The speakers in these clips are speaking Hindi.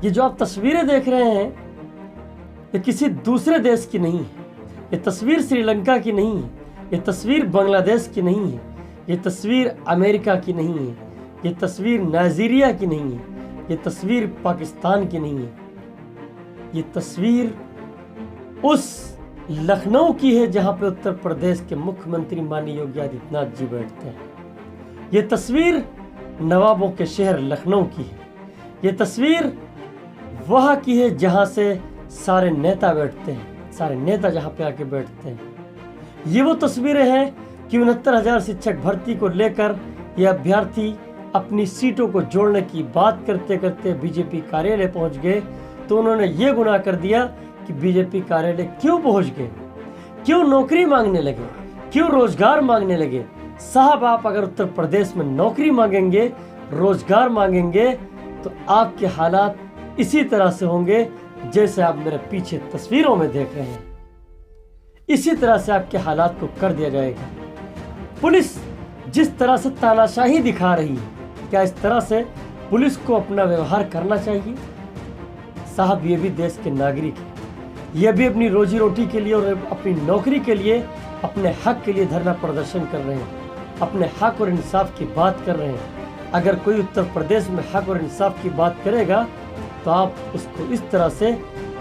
ये जो आप तस्वीरें देख रहे हैं ये किसी दूसरे देश की नहीं है। ये तस्वीर श्रीलंका की नहीं है, ये तस्वीर बांग्लादेश की नहीं है, ये तस्वीर अमेरिका की नहीं है, ये तस्वीर नाइजीरिया की नहीं है, ये तस्वीर पाकिस्तान की नहीं है। ये तस्वीर उस लखनऊ की है जहां पे उत्तर प्रदेश के मुख्यमंत्री माननीय योगी आदित्यनाथ जी बैठते हैं। ये तस्वीर नवाबों के शहर लखनऊ की है। ये तस्वीर वहाँ की है जहाँ से सारे नेता बैठते हैं, सारे नेता जहाँ पे आके बैठते हैं। ये वो तस्वीरें हैं कि 69,000 शिक्षक भर्ती को लेकर ये अभ्यर्थी अपनी सीटों को जोड़ने की बात करते करते बीजेपी कार्यालय पहुंच गए। तो उन्होंने ये गुनाह कर दिया कि बीजेपी कार्यालय क्यों पहुंच गए, क्यों नौकरी मांगने लगे, क्यों रोजगार मांगने लगे। साहब, आप अगर उत्तर प्रदेश में नौकरी मांगेंगे, रोजगार मांगेंगे तो आपके हालात इसी तरह से होंगे जैसे आप मेरे पीछे तस्वीरों में देख रहे हैं। इसी तरह से आपके हालात को कर दिया जाएगा। पुलिस जिस तरह से तानाशाही दिखा रही है, क्या इस तरह से पुलिस को अपना व्यवहार करना चाहिए? साहब, ये भी देश के नागरिक हैं, ये भी अपनी रोजी रोटी के लिए और अपनी नौकरी के लिए, अपने हक के लिए धरना प्रदर्शन कर रहे हैं, अपने हक और इंसाफ की बात कर रहे हैं। अगर कोई उत्तर प्रदेश में हक और इंसाफ की बात करेगा तो आप उसको इस तरह से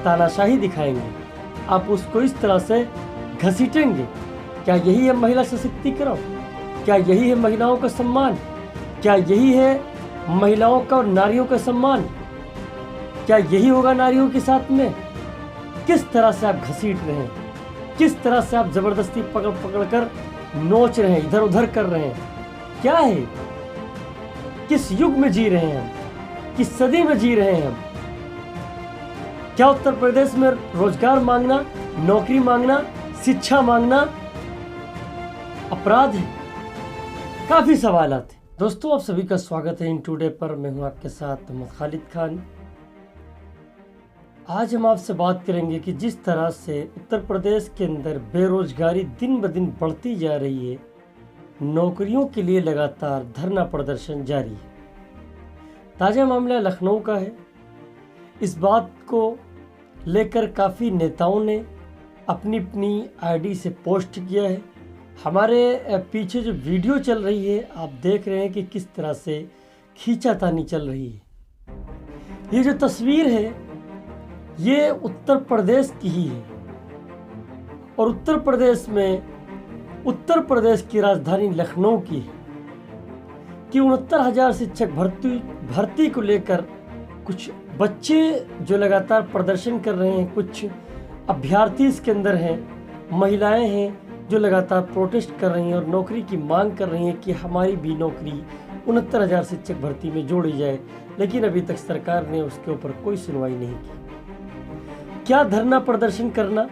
तानाशाही दिखाएंगे, आप उसको इस तरह से घसीटेंगे। क्या यही है महिला सशक्तिकरण? क्या यही है महिलाओं का सम्मान? क्या यही है महिलाओं का और नारियों का सम्मान? क्या यही होगा नारियों के साथ में? किस तरह से आप घसीट रहे हैं, किस तरह से आप जबरदस्ती पकड़ पकड़ कर नोच रहे हैं, इधर उधर कर रहे हैं। क्या है? किस युग में जी रहे हैं हम, किस सदी में जी रहे हैं हम? क्या उत्तर प्रदेश में रोजगार मांगना, नौकरी मांगना, शिक्षा मांगना अपराध है? काफी सवालात हैं। दोस्तों, आप सभी का स्वागत है इन टुडे पर। मैं हूं आपके साथ मोहम्मद खालिद खान। आज हम आपसे बात करेंगे कि जिस तरह से उत्तर प्रदेश के अंदर बेरोजगारी दिन ब दिन बढ़ती जा रही है, नौकरियों के लिए लगातार धरना प्रदर्शन जारी है। ताज़ा मामला लखनऊ का है। इस बात को लेकर काफ़ी नेताओं ने अपनी अपनी आईडी से पोस्ट किया है। हमारे पीछे जो वीडियो चल रही है आप देख रहे हैं कि किस तरह से खींचातानी चल रही है। ये जो तस्वीर है ये उत्तर प्रदेश की ही है और उत्तर प्रदेश की राजधानी लखनऊ की है कि 69,000 शिक्षक भर्ती को लेकर कुछ बच्चे जो लगातार प्रदर्शन कर रहे हैं, कुछ अभ्यर्थी इसके अंदर हैं, महिलाएं हैं जो लगातार प्रोटेस्ट कर रही हैं और नौकरी की मांग कर रही हैं कि हमारी भी नौकरी 69,000 शिक्षक भर्ती में जोड़ी जाए। लेकिन अभी तक सरकार ने उसके ऊपर कोई सुनवाई नहीं की। क्या धरना प्रदर्शन करना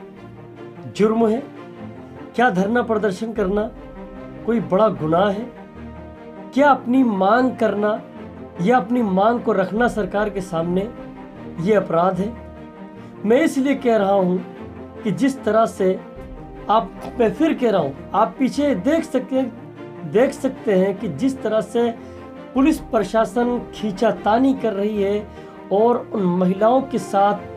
जुर्म है? क्या धरना प्रदर्शन करना कोई बड़ा गुनाह है? क्या अपनी मांग करना या अपनी मांग को रखना सरकार के सामने ये अपराध है? मैं इसलिए कह रहा हूं कि जिस तरह से मैं फिर कह रहा हूं, आप पीछे देख सकते हैं कि जिस तरह से पुलिस प्रशासन खींचातानी कर रही है और उन महिलाओं के साथ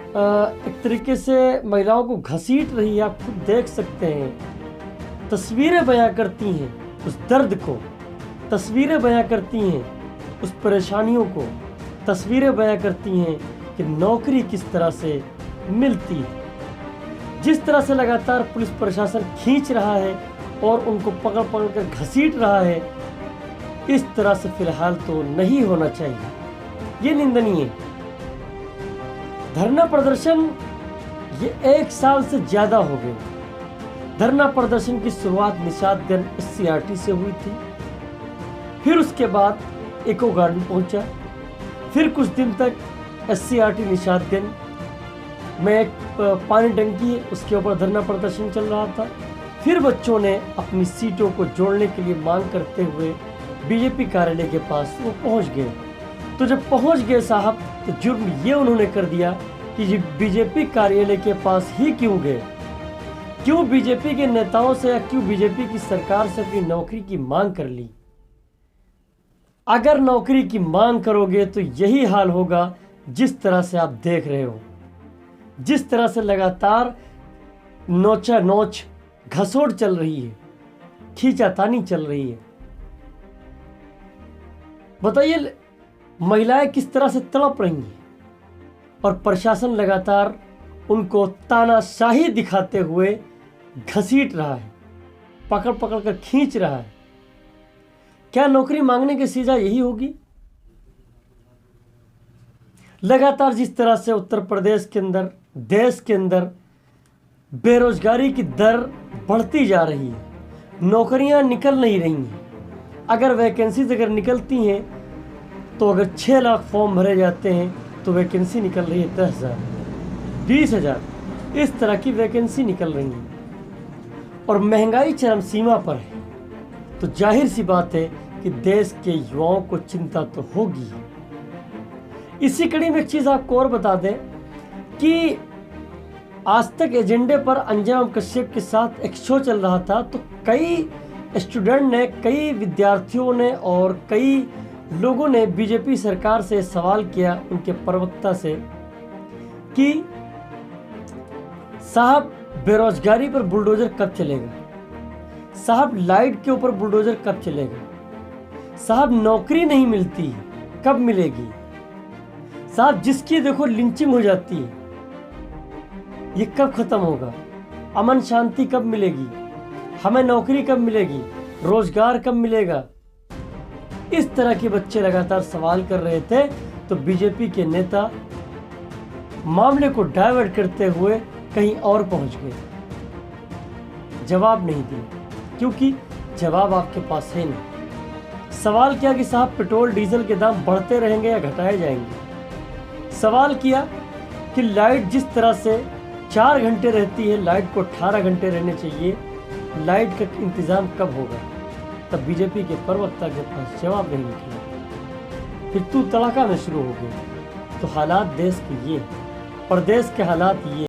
एक तरीके से महिलाओं को घसीट रही है। आप खुद देख सकते हैं, तस्वीरें बयां करती हैं उस दर्द को, तस्वीरें बयां करती हैं उस परेशानियों को, तस्वीरें बयां करती हैं कि नौकरी किस तरह से मिलती है। जिस तरह से लगातार पुलिस प्रशासन खींच रहा है और उनको पकड़ पकड़ कर घसीट रहा है, इस तरह से फिलहाल तो नहीं होना चाहिए, ये निंदनीय है। धरना प्रदर्शन ये 1 साल से ज्यादा हो गए। धरना प्रदर्शन की शुरुआत निषादगंज SCRT से हुई थी, फिर उसके बाद इको गार्डन पहुंचा, फिर कुछ दिन तक SCRT निषादगंज में एक पानी टंकी है उसके ऊपर धरना प्रदर्शन चल रहा था। फिर बच्चों ने अपनी सीटों को जोड़ने के लिए मांग करते हुए बीजेपी कार्यालय के पास वो पहुंच गए। तो जब पहुंच गए साहब, तो जुर्म ये उन्होंने कर दिया कि जी बीजेपी कार्यालय के पास ही क्यों गए, क्यों बीजेपी के नेताओं से या क्यों बीजेपी की सरकार से अपनी नौकरी की मांग कर ली। अगर नौकरी की मांग करोगे तो यही हाल होगा जिस तरह से आप देख रहे हो, जिस तरह से लगातार नोचा नोच घसोट चल रही है, खींचातानी चल रही है, बताइए महिलाएं किस तरह से तड़प रही हैं और प्रशासन लगातार उनको तानाशाही दिखाते हुए घसीट रहा है, पकड़ पकड़ कर खींच रहा है। क्या नौकरी मांगने की सजा यही होगी? लगातार जिस तरह से उत्तर प्रदेश के अंदर, देश के अंदर बेरोजगारी की दर बढ़ती जा रही है, नौकरियां निकल नहीं रही हैं। अगर वैकेंसीज अगर निकलती हैं तो अगर 6 लाख फॉर्म भरे जाते हैं तो वैकेंसी निकल रही है 10,000, 20,000, इस तरह की वैकेंसी निकल रही है और महंगाई चरम सीमा पर है। तो जाहिर सी बात है कि देश के युवाओं को चिंता तो होगी। इसी कड़ी में एक चीज़ आपको और बता दें कि आज तक एजेंडे पर अंजुम कश्यप के साथ एक शो चल रहा था, तो कई स्टूडेंट ने, कई विद्यार्थियों ने और कई लोगों ने बीजेपी सरकार से सवाल किया, उनके प्रवक्ता से, कि साहब बेरोजगारी पर बुलडोजर कब चलेगा, साहब लाइट के ऊपर बुलडोजर कब चलेगा, साहब नौकरी नहीं मिलती कब मिलेगी, साहब जिसकी देखो लिंचिंग हो जाती है ये कब खत्म होगा, अमन शांति कब मिलेगी, हमें नौकरी कब मिलेगी, रोजगार कब मिलेगा। इस तरह के बच्चे लगातार सवाल कर रहे थे। तो बीजेपी के नेता मामले को डाइवर्ट करते हुए कहीं और पहुंच गए, जवाब नहीं दिया, क्योंकि जवाब आपके पास है नहीं। सवाल किया कि साहब पेट्रोल डीजल के दाम बढ़ते रहेंगे या घटाए जाएंगे। सवाल किया कि लाइट जिस तरह से 4 घंटे रहती है, लाइट को 18 घंटे रहने चाहिए, लाइट का इंतज़ाम कब होगा। तब बीजेपी के प्रवक्ता के पास जवाब नहीं निकला। फिर तू तड़ाका में शुरू हो गया। तो हालात देश के ये, प्रदेश के हालात ये।